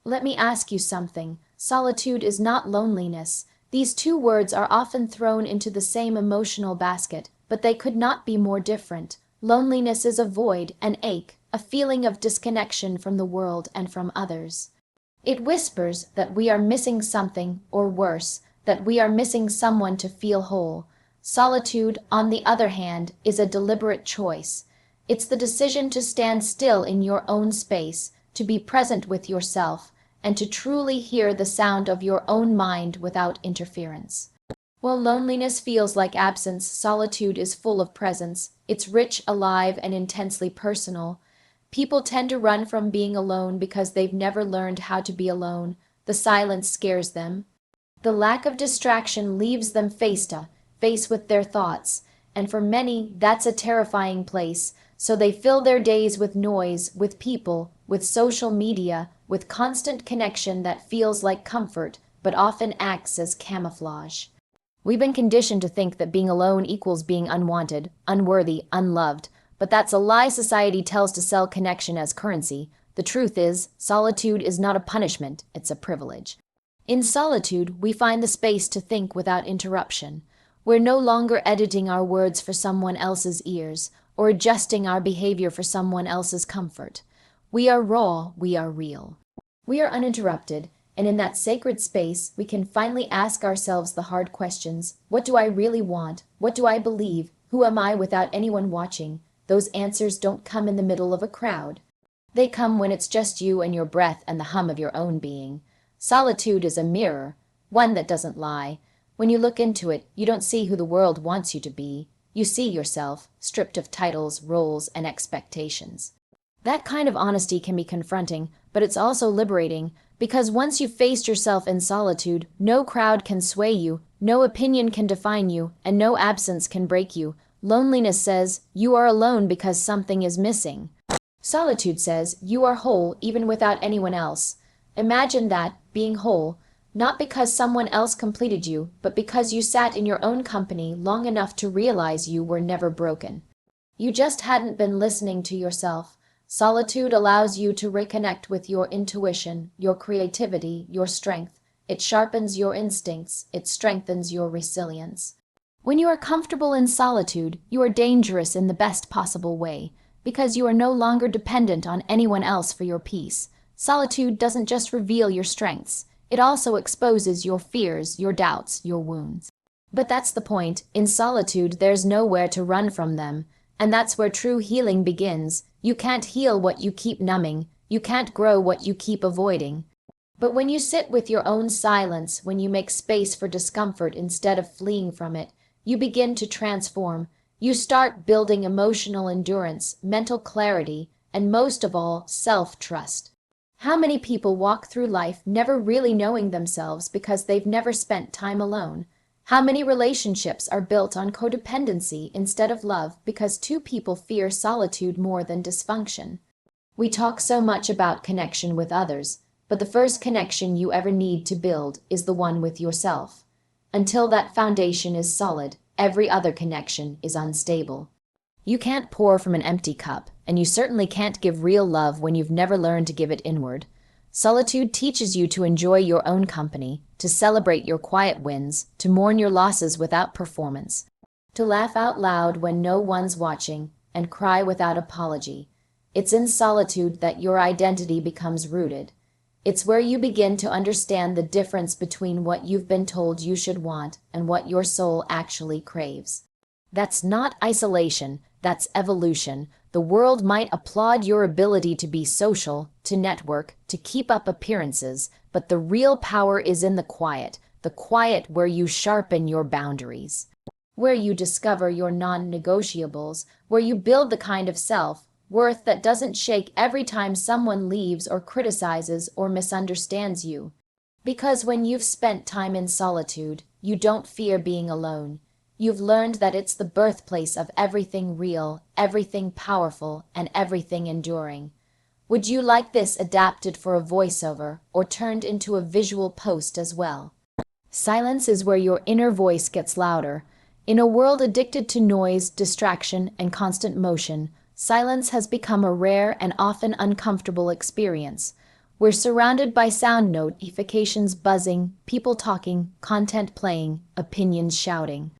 Let me ask you something. Solitude is not loneliness. These two words are often thrown into the same emotional basket, but they could not be more different. Loneliness is a void, an ache, a feeling of disconnection from the world and from others. It whispers that we are missing something, or worse, that we are missing someone to feel whole. Solitude, on the other hand, is a deliberate choice. It's the decision to stand still in your own space, to be present with yourself, and to truly hear the sound of your own mind without interference. While loneliness feels like absence, solitude is full of presence. It's rich, alive, and intensely personal. People tend to run from being alone because they've never learned how to be alone. The silence scares them. The lack of distraction leaves them face to face with their thoughts, and for many, that's a terrifying place. So they fill their days with noise, with people, with social media, with constant connection that feels like comfort, but often acts as camouflage. We've been conditioned to think that being alone equals being unwanted, unworthy, unloved, but that's a lie society tells to sell connection as currency. The truth is, solitude is not a punishment, it's a privilege. In solitude, we find the space to think without interruption. We're no longer editing our words for someone else's ears, or adjusting our behavior for someone else's comfort. We are raw, we are real. We are uninterrupted, and in that sacred space, we can finally ask ourselves the hard questions. What do I really want? What do I believe? Who am I without anyone watching? Those answers don't come in the middle of a crowd. They come when it's just you and your breath and the hum of your own being. Solitude is a mirror, one that doesn't lie. When you look into it, you don't see who the world wants you to be. You see yourself, stripped of titles, roles, and expectations. That kind of honesty can be confronting, but it's also liberating, because once you've faced yourself in solitude, no crowd can sway you, no opinion can define you, and no absence can break you. Loneliness says, you are alone because something is missing. Solitude says, you are whole even without anyone else. Imagine that, being whole, not because someone else completed you, but because you sat in your own company long enough to realize you were never broken. You just hadn't been listening to yourself. Solitude allows you to reconnect with your intuition, your creativity, your strength. It sharpens your instincts. It strengthens your resilience. When you are comfortable in solitude, you are dangerous in the best possible way, because you are no longer dependent on anyone else for your peace. Solitude doesn't just reveal your strengths. It also exposes your fears, your doubts, your wounds. But that's the point. In solitude, there's nowhere to run from them. And that's where true healing begins. You can't heal what you keep numbing. You can't grow what you keep avoiding. But when you sit with your own silence, when you make space for discomfort instead of fleeing from it, you begin to transform. You start building emotional endurance, mental clarity, and most of all, self-trust. How many people walk through life never really knowing themselves because they've never spent time alone? How many relationships are built on codependency instead of love because two people fear solitude more than dysfunction? We talk so much about connection with others, but the first connection you ever need to build is the one with yourself. Until that foundation is solid, every other connection is unstable. You can't pour from an empty cup, and you certainly can't give real love when you've never learned to give it inward. Solitude teaches you to enjoy your own company, to celebrate your quiet wins, to mourn your losses without performance, to laugh out loud when no one's watching, and cry without apology. It's in solitude that your identity becomes rooted. It's where you begin to understand the difference between what you've been told you should want and what your soul actually craves. That's not isolation, that's evolution. The world might applaud your ability to be social, to network, to keep up appearances, but the real power is in the quiet where you sharpen your boundaries, where you discover your non-negotiables, where you build the kind of self-worth that doesn't shake every time someone leaves or criticizes or misunderstands you. Because when you've spent time in solitude, you don't fear being alone. You've learned that it's the birthplace of everything real, everything powerful, and everything enduring. Would you like this adapted for a voiceover or turned into a visual post as well? Silence is where your inner voice gets louder. In a world addicted to noise, distraction, and constant motion, silence has become a rare and often uncomfortable experience. We're surrounded by sound notifications buzzing, people talking, content playing, opinions shouting.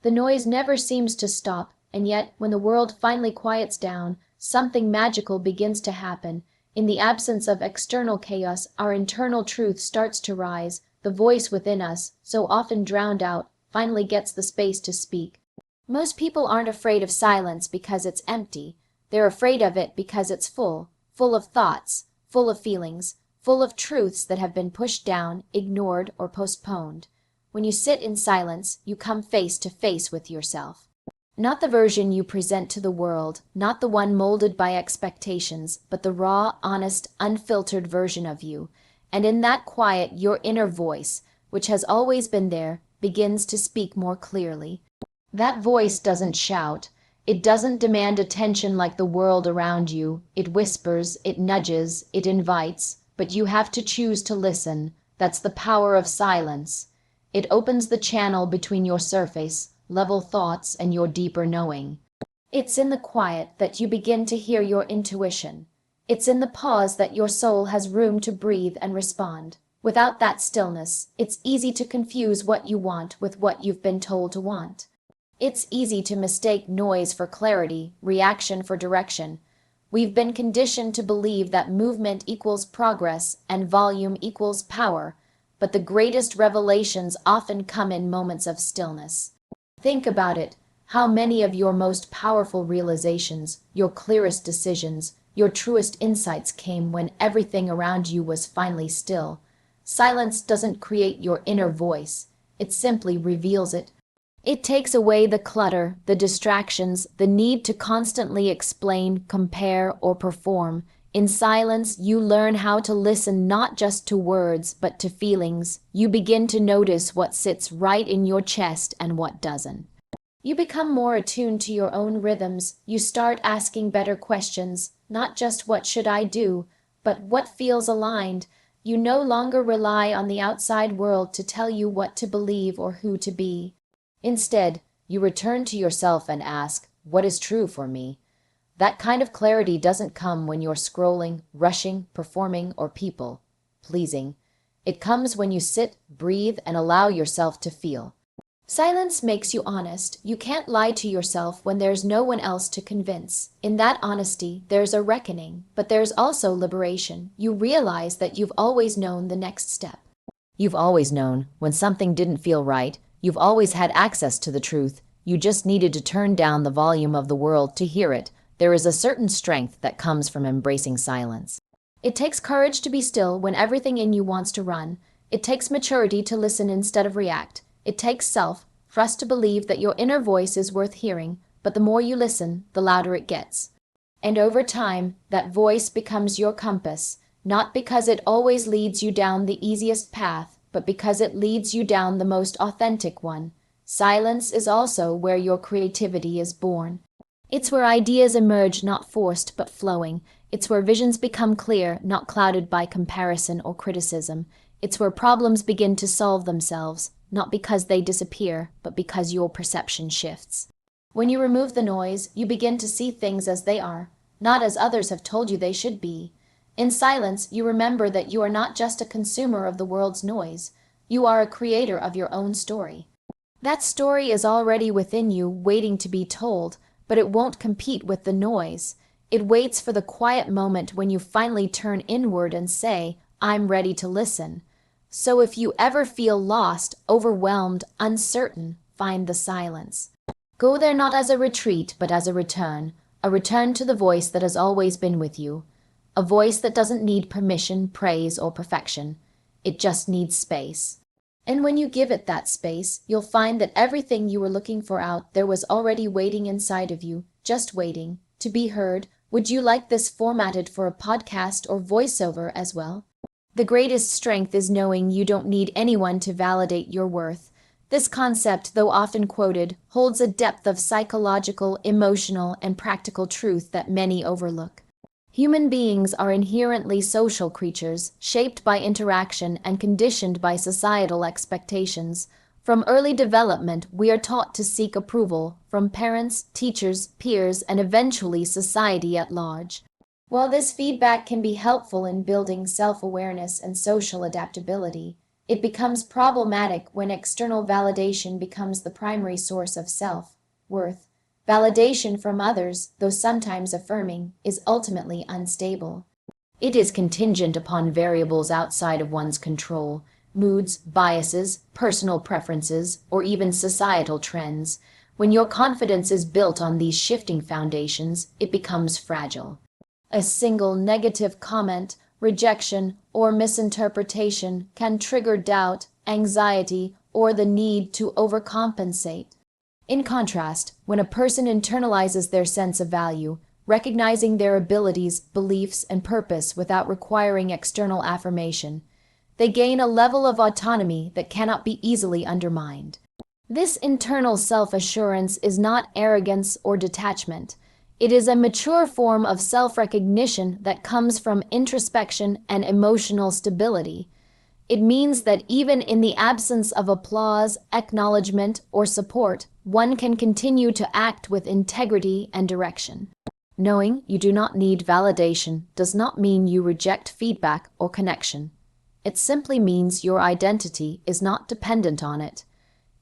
The noise never seems to stop, and yet, when the world finally quiets down, something magical begins to happen. In the absence of external chaos, our internal truth starts to rise. The voice within us, so often drowned out, finally gets the space to speak. Most people aren't afraid of silence because it's empty. They're afraid of it because it's full of thoughts, full of feelings, full of truths that have been pushed down, ignored, or postponed. When you sit in silence, you come face to face with yourself. Not the version you present to the world, not the one molded by expectations, but the raw, honest, unfiltered version of you. And in that quiet, your inner voice, which has always been there, begins to speak more clearly. That voice doesn't shout. It doesn't demand attention like the world around you. It whispers, it nudges, it invites, but you have to choose to listen. That's the power of silence. It opens the channel between your surface, level thoughts, and your deeper knowing. It's in the quiet that you begin to hear your intuition. It's in the pause that your soul has room to breathe and respond. Without that stillness, it's easy to confuse what you want with what you've been told to want. It's easy to mistake noise for clarity, reaction for direction. We've been conditioned to believe that movement equals progress and volume equals power, but the greatest revelations often come in moments of stillness. Think about it. How many of your most powerful realizations, your clearest decisions, your truest insights came when everything around you was finally still? Silence doesn't create your inner voice. It simply reveals it. It takes away the clutter, the distractions, the need to constantly explain, compare, or perform. In silence, you learn how to listen not just to words, but to feelings. You begin to notice what sits right in your chest and what doesn't. You become more attuned to your own rhythms. You start asking better questions, not just what should I do, but what feels aligned. You no longer rely on the outside world to tell you what to believe or who to be. Instead, you return to yourself and ask, what is true for me? That kind of clarity doesn't come when you're scrolling, rushing, performing, or people-pleasing. It comes when you sit, breathe, and allow yourself to feel. Silence makes you honest. You can't lie to yourself when there's no one else to convince. In that honesty, there's a reckoning, but there's also liberation. You realize that you've always known the next step. You've always known when something didn't feel right. You've always had access to the truth. You just needed to turn down the volume of the world to hear it. There is a certain strength that comes from embracing silence. It takes courage to be still when everything in you wants to run. It takes maturity to listen instead of react. It takes self-trust to believe that your inner voice is worth hearing, but the more you listen, the louder it gets. And over time, that voice becomes your compass, not because it always leads you down the easiest path, but because it leads you down the most authentic one. Silence is also where your creativity is born. It's where ideas emerge not forced but flowing. It's where visions become clear, not clouded by comparison or criticism. It's where problems begin to solve themselves, not because they disappear, but because your perception shifts. When you remove the noise, you begin to see things as they are, not as others have told you they should be. In silence, you remember that you are not just a consumer of the world's noise. You are a creator of your own story. That story is already within you, waiting to be told, but it won't compete with the noise. It waits for the quiet moment when you finally turn inward and say, I'm ready to listen. So if you ever feel lost, overwhelmed, uncertain, find the silence. Go there not as a retreat, but as a return to the voice that has always been with you. A voice that doesn't need permission, praise, or perfection. It just needs space. And when you give it that space, you'll find that everything you were looking for out there was already waiting inside of you, just waiting to be heard. Would you like this formatted for a podcast or voiceover as well? The greatest strength is knowing you don't need anyone to validate your worth. This concept, though often quoted, holds a depth of psychological, emotional, and practical truth that many overlook. Human beings are inherently social creatures, shaped by interaction and conditioned by societal expectations. From early development, we are taught to seek approval from parents, teachers, peers, and eventually society at large. While this feedback can be helpful in building self-awareness and social adaptability, it becomes problematic when external validation becomes the primary source of self-worth. Validation from others, though sometimes affirming, is ultimately unstable. It is contingent upon variables outside of one's control, moods, biases, personal preferences, or even societal trends. When your confidence is built on these shifting foundations, it becomes fragile. A single negative comment, rejection, or misinterpretation can trigger doubt, anxiety, or the need to overcompensate. In contrast, when a person internalizes their sense of value, recognizing their abilities, beliefs, and purpose without requiring external affirmation, they gain a level of autonomy that cannot be easily undermined. This internal self-assurance is not arrogance or detachment. It is a mature form of self-recognition that comes from introspection and emotional stability. It means that even in the absence of applause, acknowledgement, or support, one can continue to act with integrity and direction. Knowing you do not need validation does not mean you reject feedback or connection. It simply means your identity is not dependent on it.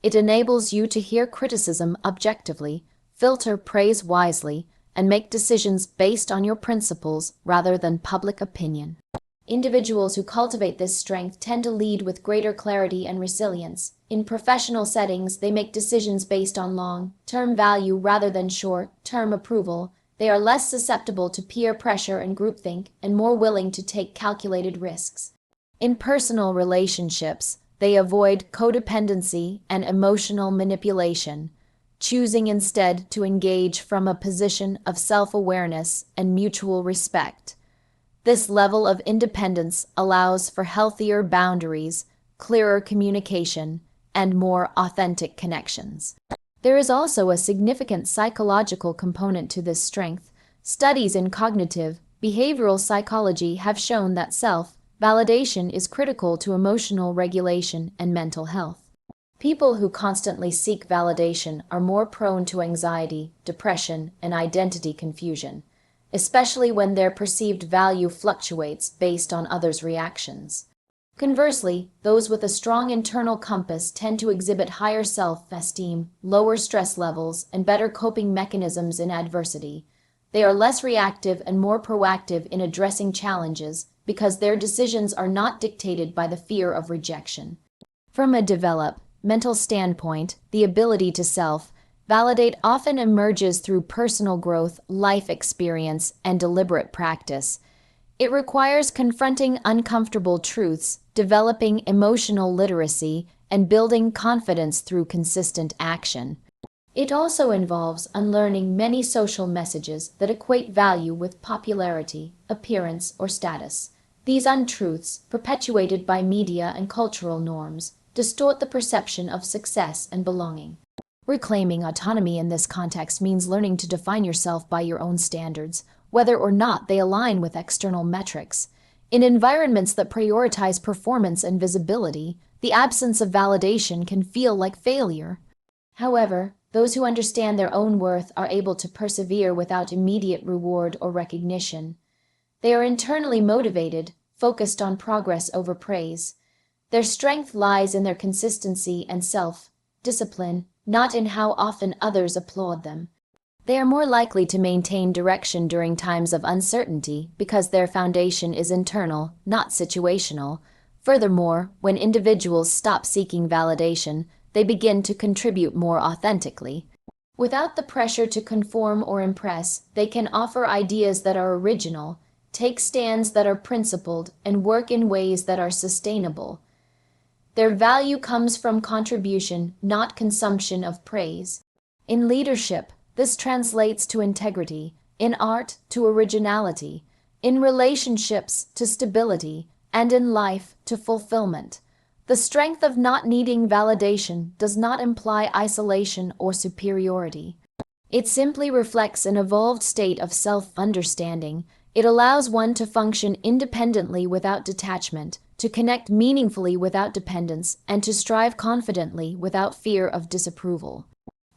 It enables you to hear criticism objectively, filter praise wisely, and make decisions based on your principles rather than public opinion. Individuals who cultivate this strength tend to lead with greater clarity and resilience. In professional settings, they make decisions based on long-term value rather than short-term approval. They are less susceptible to peer pressure and groupthink and more willing to take calculated risks. In personal relationships, they avoid codependency and emotional manipulation, choosing instead to engage from a position of self-awareness and mutual respect. This level of independence allows for healthier boundaries, clearer communication, and more authentic connections. There is also a significant psychological component to this strength. Studies in cognitive, behavioral psychology have shown that self-validation is critical to emotional regulation and mental health. People who constantly seek validation are more prone to anxiety, depression, and identity confusion, especially when their perceived value fluctuates based on others' reactions. Conversely, those with a strong internal compass tend to exhibit higher self-esteem, lower stress levels, and better coping mechanisms in adversity. They are less reactive and more proactive in addressing challenges because their decisions are not dictated by the fear of rejection. From a developmental standpoint, the ability to self-validate often emerges through personal growth, life experience, and deliberate practice. It requires confronting uncomfortable truths, developing emotional literacy, and building confidence through consistent action. It also involves unlearning many social messages that equate value with popularity, appearance, or status. These untruths, perpetuated by media and cultural norms, distort the perception of success and belonging. Reclaiming autonomy in this context means learning to define yourself by your own standards, whether or not they align with external metrics. In environments that prioritize performance and visibility, the absence of validation can feel like failure. However, those who understand their own worth are able to persevere without immediate reward or recognition. They are internally motivated, focused on progress over praise. Their strength lies in their consistency and self-discipline, not in how often others applaud them. They are more likely to maintain direction during times of uncertainty because their foundation is internal, not situational. Furthermore, when individuals stop seeking validation, they begin to contribute more authentically. Without the pressure to conform or impress, they can offer ideas that are original, take stands that are principled, and work in ways that are sustainable. Their value comes from contribution, not consumption of praise. In leadership, this translates to integrity, in art to originality, in relationships to stability, and in life to fulfillment. The strength of not needing validation does not imply isolation or superiority. It simply reflects an evolved state of self-understanding. It allows one to function independently without detachment, to connect meaningfully without dependence, and to strive confidently without fear of disapproval.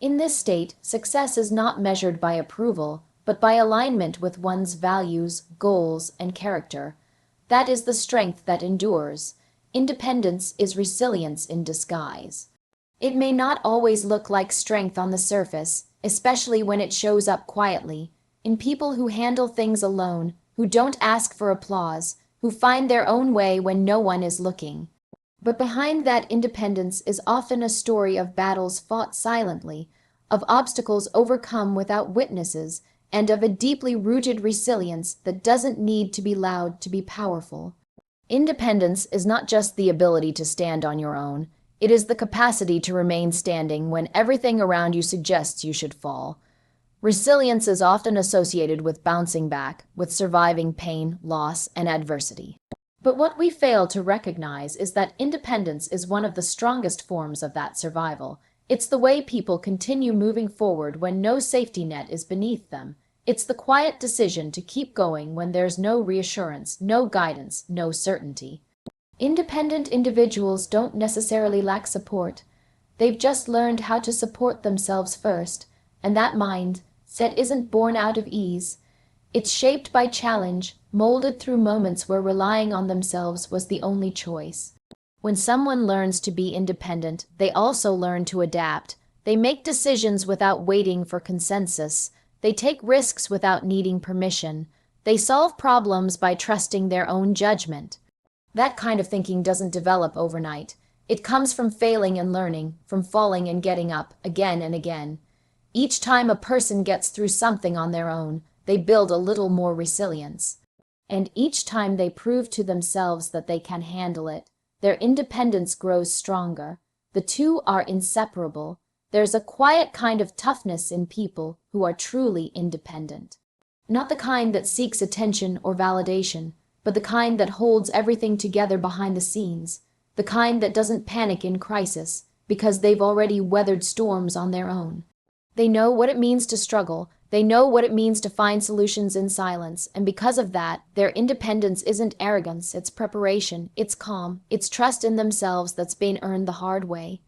In this state, success is not measured by approval, but by alignment with one's values, goals, and character. That is the strength that endures. Independence is resilience in disguise. It may not always look like strength on the surface, especially when it shows up quietly, in people who handle things alone, who don't ask for applause, who find their own way when no one is looking. But behind that independence is often a story of battles fought silently, of obstacles overcome without witnesses, and of a deeply rooted resilience that doesn't need to be loud to be powerful. Independence is not just the ability to stand on your own, it is the capacity to remain standing when everything around you suggests you should fall. Resilience is often associated with bouncing back, with surviving pain, loss, and adversity. But what we fail to recognize is that independence is one of the strongest forms of that survival. It's the way people continue moving forward when no safety net is beneath them. It's the quiet decision to keep going when there's no reassurance, no guidance, no certainty. Independent individuals don't necessarily lack support. They've just learned how to support themselves first, and that mindset isn't born out of ease. It's shaped by challenge, molded through moments where relying on themselves was the only choice. When someone learns to be independent, they also learn to adapt. They make decisions without waiting for consensus. They take risks without needing permission. They solve problems by trusting their own judgment. That kind of thinking doesn't develop overnight. It comes from failing and learning, from falling and getting up again and again. Each time a person gets through something on their own, they build a little more resilience. And each time they prove to themselves that they can handle it, their independence grows stronger. The two are inseparable. There's a quiet kind of toughness in people who are truly independent. Not the kind that seeks attention or validation, but the kind that holds everything together behind the scenes, the kind that doesn't panic in crisis because they've already weathered storms on their own. They know what it means to struggle, they know what it means to find solutions in silence, and because of that, their independence isn't arrogance, it's preparation, it's calm, it's trust in themselves that's been earned the hard way.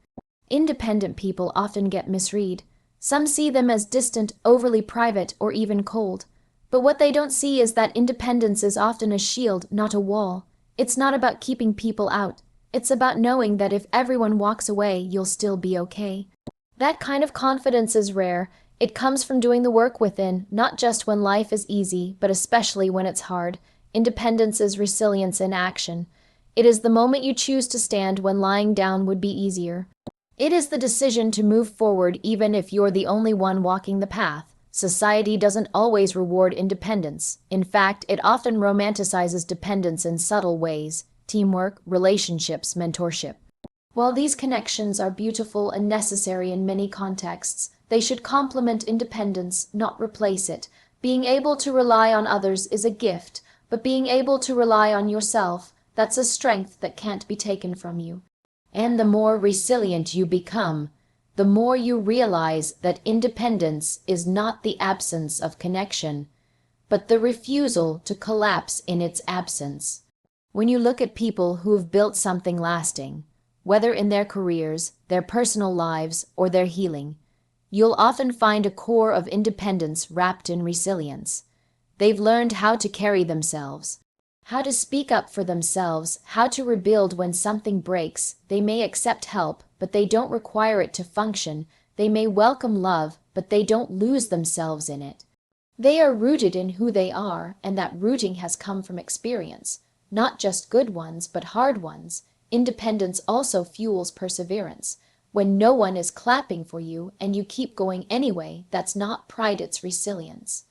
Independent people often get misread. Some see them as distant, overly private, or even cold. But what they don't see is that independence is often a shield, not a wall. It's not about keeping people out. It's about knowing that if everyone walks away, you'll still be okay. That kind of confidence is rare. It comes from doing the work within, not just when life is easy, but especially when it's hard. Independence is resilience in action. It is the moment you choose to stand when lying down would be easier. It is the decision to move forward even if you're the only one walking the path. Society doesn't always reward independence. In fact, it often romanticizes dependence in subtle ways: teamwork, relationships, mentorship. While these connections are beautiful and necessary in many contexts, they should complement independence, not replace it. Being able to rely on others is a gift, but being able to rely on yourself, that's a strength that can't be taken from you. And the more resilient you become, the more you realize that independence is not the absence of connection, but the refusal to collapse in its absence. When you look at people who have built something lasting, whether in their careers, their personal lives, or their healing, you'll often find a core of independence wrapped in resilience. They've learned how to carry themselves, how to speak up for themselves, how to rebuild when something breaks. They may accept help, but they don't require it to function. They may welcome love, but they don't lose themselves in it. They are rooted in who they are, and that rooting has come from experience. Not just good ones, but hard ones. Independence also fuels perseverance. When no one is clapping for you and you keep going anyway, that's not pride, it's resilience.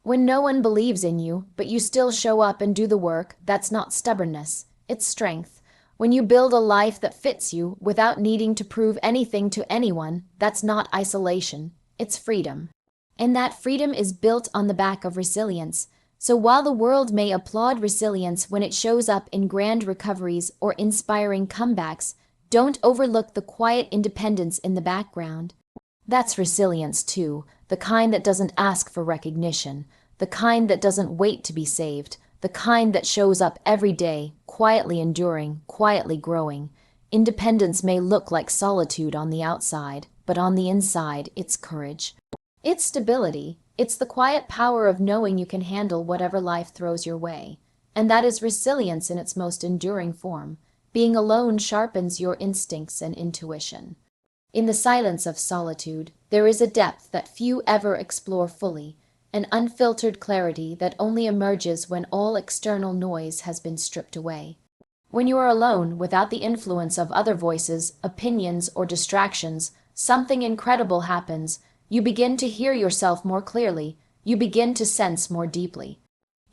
When no one believes in you, but you still show up and do the work, that's not stubbornness, it's strength. When you build a life that fits you without needing to prove anything to anyone, that's not isolation, it's freedom. And that freedom is built on the back of resilience. So while the world may applaud resilience when it shows up in grand recoveries or inspiring comebacks, don't overlook the quiet independence in the background. That's resilience too, the kind that doesn't ask for recognition, the kind that doesn't wait to be saved, the kind that shows up every day, quietly enduring, quietly growing. Independence may look like solitude on the outside, but on the inside, it's courage. It's stability. It's the quiet power of knowing you can handle whatever life throws your way. And that is resilience in its most enduring form. Being alone sharpens your instincts and intuition. In the silence of solitude, there is a depth that few ever explore fully, an unfiltered clarity that only emerges when all external noise has been stripped away. When you are alone, without the influence of other voices, opinions, or distractions, something incredible happens. You begin to hear yourself more clearly. You begin to sense more deeply.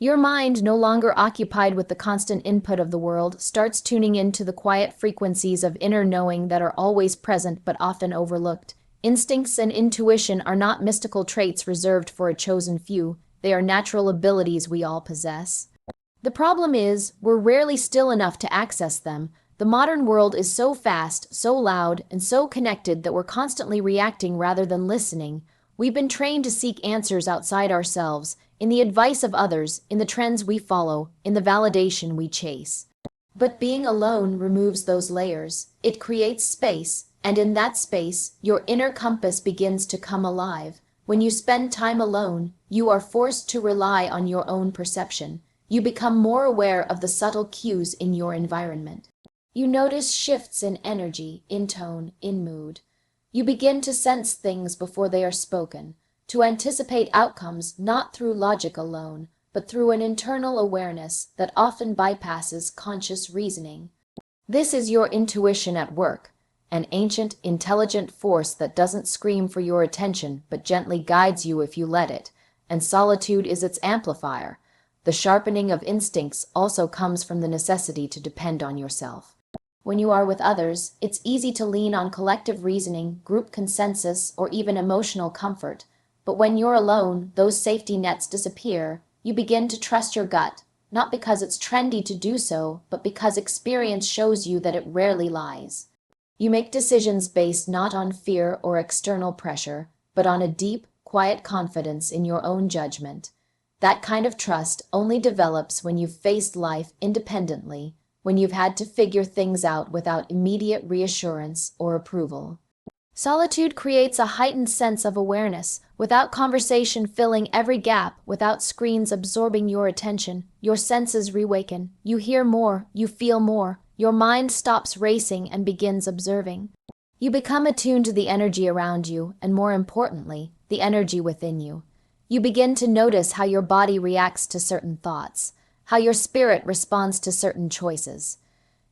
Your mind, no longer occupied with the constant input of the world, starts tuning into the quiet frequencies of inner knowing that are always present but often overlooked. Instincts and intuition are not mystical traits reserved for a chosen few. They are natural abilities we all possess. The problem is, we're rarely still enough to access them. The modern world is so fast, so loud, and so connected that we're constantly reacting rather than listening. We've been trained to seek answers outside ourselves, in the advice of others, in the trends we follow, in the validation we chase. But being alone removes those layers. It creates space, and in that space, your inner compass begins to come alive. When you spend time alone, you are forced to rely on your own perception. You become more aware of the subtle cues in your environment. You notice shifts in energy, in tone, in mood. You begin to sense things before they are spoken, to anticipate outcomes not through logic alone, but through an internal awareness that often bypasses conscious reasoning. This is your intuition at work, an ancient, intelligent force that doesn't scream for your attention but gently guides you if you let it, and solitude is its amplifier. The sharpening of instincts also comes from the necessity to depend on yourself. When you are with others, it's easy to lean on collective reasoning, group consensus, or even emotional comfort. But when you're alone, those safety nets disappear. You begin to trust your gut, not because it's trendy to do so, but because experience shows you that it rarely lies. You make decisions based not on fear or external pressure, but on a deep, quiet confidence in your own judgment. That kind of trust only develops when you've faced life independently, when you've had to figure things out without immediate reassurance or approval. Solitude creates a heightened sense of awareness, without conversation filling every gap, without screens absorbing your attention. Your senses reawaken. You hear more, you feel more. Your mind stops racing and begins observing. You become attuned to the energy around you, and more importantly, the energy within you. You begin to notice how your body reacts to certain thoughts, how your spirit responds to certain choices.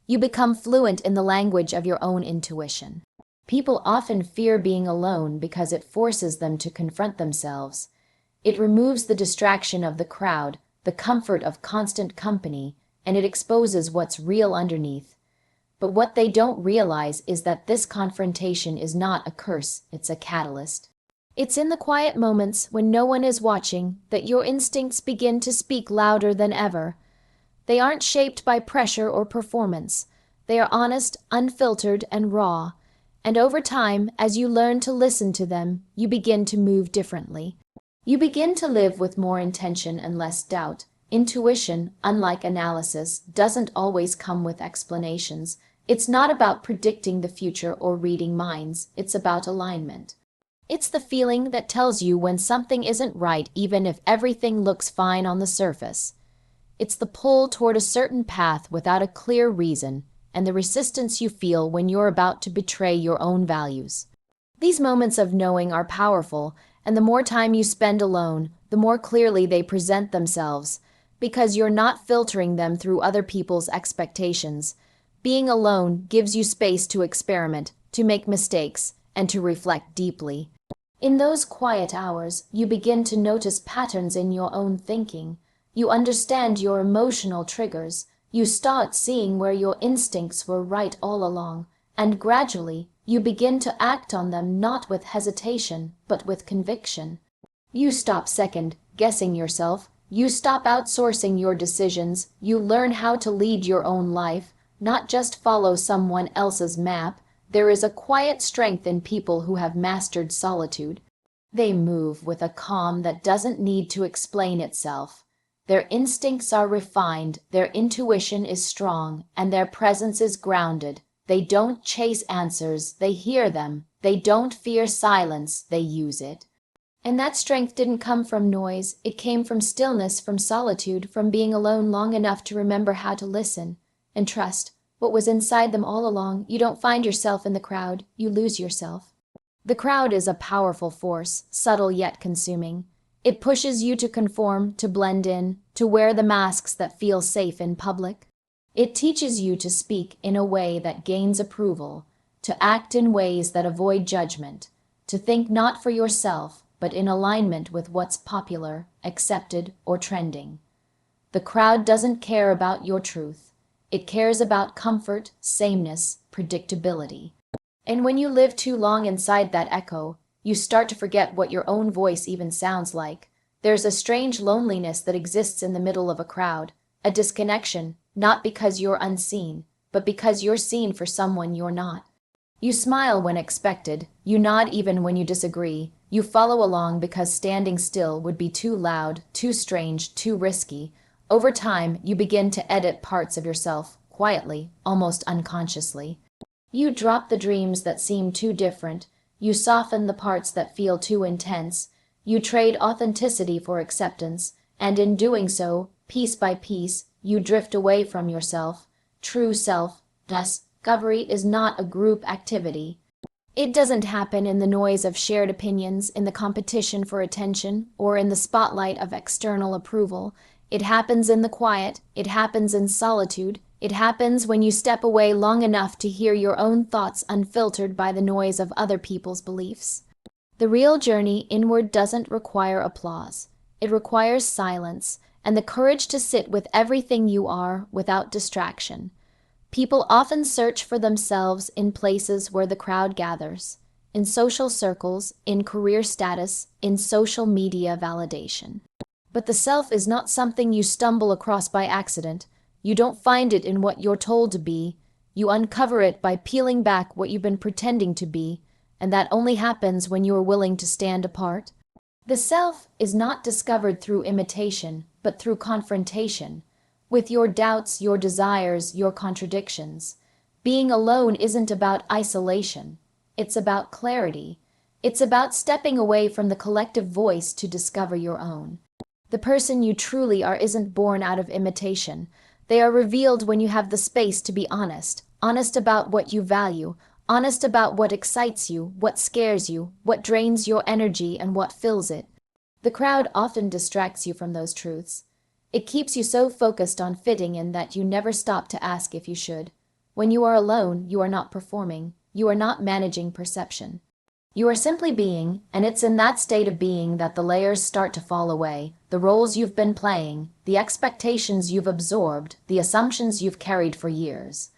You become fluent in the language of your own intuition. People often fear being alone because it forces them to confront themselves. It removes the distraction of the crowd, the comfort of constant company, and it exposes what's real underneath. But what they don't realize is that this confrontation is not a curse, it's a catalyst. It's in the quiet moments when no one is watching that your instincts begin to speak louder than ever. They aren't shaped by pressure or performance. They are honest, unfiltered, and raw. And over time, as you learn to listen to them, you begin to move differently. You begin to live with more intention and less doubt. Intuition, unlike analysis, doesn't always come with explanations. It's not about predicting the future or reading minds. It's about alignment. It's the feeling that tells you when something isn't right even if everything looks fine on the surface. It's the pull toward a certain path without a clear reason, and the resistance you feel when you're about to betray your own values. These moments of knowing are powerful, and the more time you spend alone, the more clearly they present themselves, because you're not filtering them through other people's expectations. Being alone gives you space to experiment, to make mistakes, and to reflect deeply. In those quiet hours, you begin to notice patterns in your own thinking. You understand your emotional triggers. You start seeing where your instincts were right all along, and gradually, you begin to act on them not with hesitation, but with conviction. You stop second-guessing yourself. You stop outsourcing your decisions. You learn how to lead your own life, not just follow someone else's map. There is a quiet strength in people who have mastered solitude. They move with a calm that doesn't need to explain itself. Their instincts are refined, their intuition is strong, and their presence is grounded. They don't chase answers, they hear them. They don't fear silence, they use it. And that strength didn't come from noise, it came from stillness, from solitude, from being alone long enough to remember how to listen and trust what was inside them all along. You don't find yourself in the crowd, you lose yourself. The crowd is a powerful force, subtle yet consuming. It pushes you to conform, to blend in, to wear the masks that feel safe in public. It teaches you to speak in a way that gains approval, to act in ways that avoid judgment, to think not for yourself, but in alignment with what's popular, accepted, or trending. The crowd doesn't care about your truth. It cares about comfort, sameness, predictability. And when you live too long inside that echo, you start to forget what your own voice even sounds like. There's a strange loneliness that exists in the middle of a crowd, a disconnection, not because you're unseen, but because you're seen for someone you're not. You smile when expected, you nod even when you disagree, you follow along because standing still would be too loud, too strange, too risky. Over time, you begin to edit parts of yourself, quietly, almost unconsciously. You drop the dreams that seem too different, you soften the parts that feel too intense, you trade authenticity for acceptance, and in doing so, piece by piece, you drift away from yourself. True self, discovery, is not a group activity. It doesn't happen in the noise of shared opinions, in the competition for attention, or in the spotlight of external approval. It happens in the quiet, it happens in solitude, it happens when you step away long enough to hear your own thoughts unfiltered by the noise of other people's beliefs. The real journey inward doesn't require applause. It requires silence and the courage to sit with everything you are without distraction. People often search for themselves in places where the crowd gathers, in social circles, in career status, in social media validation. But the self is not something you stumble across by accident. You don't find it in what you're told to be. You uncover it by peeling back what you've been pretending to be, and that only happens when you are willing to stand apart. The self is not discovered through imitation, but through confrontation, with your doubts, your desires, your contradictions. Being alone isn't about isolation. It's about clarity. It's about stepping away from the collective voice to discover your own. The person you truly are isn't born out of imitation. They are revealed when you have the space to be honest, honest about what you value, honest about what excites you, what scares you, what drains your energy, and what fills it. The crowd often distracts you from those truths. It keeps you so focused on fitting in that you never stop to ask if you should. When you are alone, you are not performing. You are not managing perception. You are simply being, and it's in that state of being that the layers start to fall away, the roles you've been playing, the expectations you've absorbed, the assumptions you've carried for years.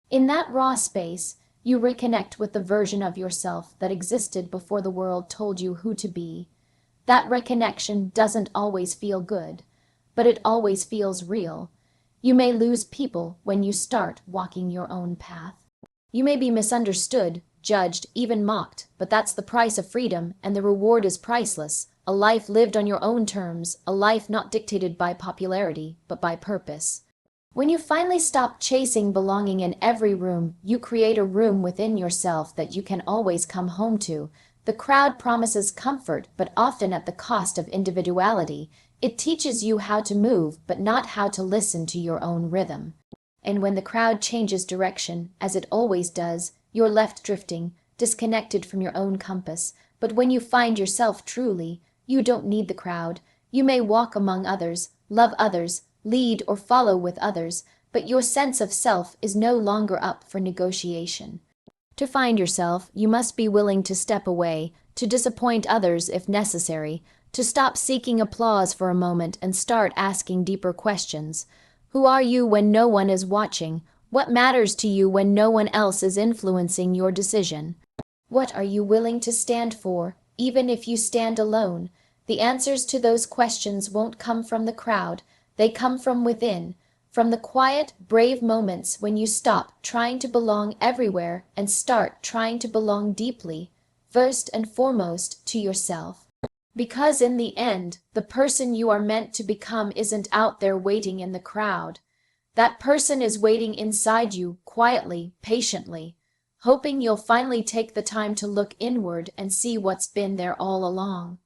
In that raw space, you reconnect with the version of yourself that existed before the world told you who to be. That reconnection doesn't always feel good, but it always feels real. You may lose people when you start walking your own path. You may be misunderstood, judged, even mocked, but that's the price of freedom, and the reward is priceless. A life lived on your own terms, a life not dictated by popularity, but by purpose. When you finally stop chasing belonging in every room, you create a room within yourself that you can always come home to. The crowd promises comfort, but often at the cost of individuality. It teaches you how to move, but not how to listen to your own rhythm. And when the crowd changes direction, as it always does, you're left drifting, disconnected from your own compass. But when you find yourself truly, you don't need the crowd. You may walk among others, love others, lead or follow with others, but your sense of self is no longer up for negotiation. To find yourself, you must be willing to step away, to disappoint others if necessary, to stop seeking applause for a moment and start asking deeper questions. Who are you when no one is watching? What matters to you when no one else is influencing your decision? What are you willing to stand for, even if you stand alone? The answers to those questions won't come from the crowd. They come from within, from the quiet, brave moments when you stop trying to belong everywhere and start trying to belong deeply, first and foremost to yourself. Because in the end, the person you are meant to become isn't out there waiting in the crowd. That person is waiting inside you, quietly, patiently, hoping you'll finally take the time to look inward and see what's been there all along.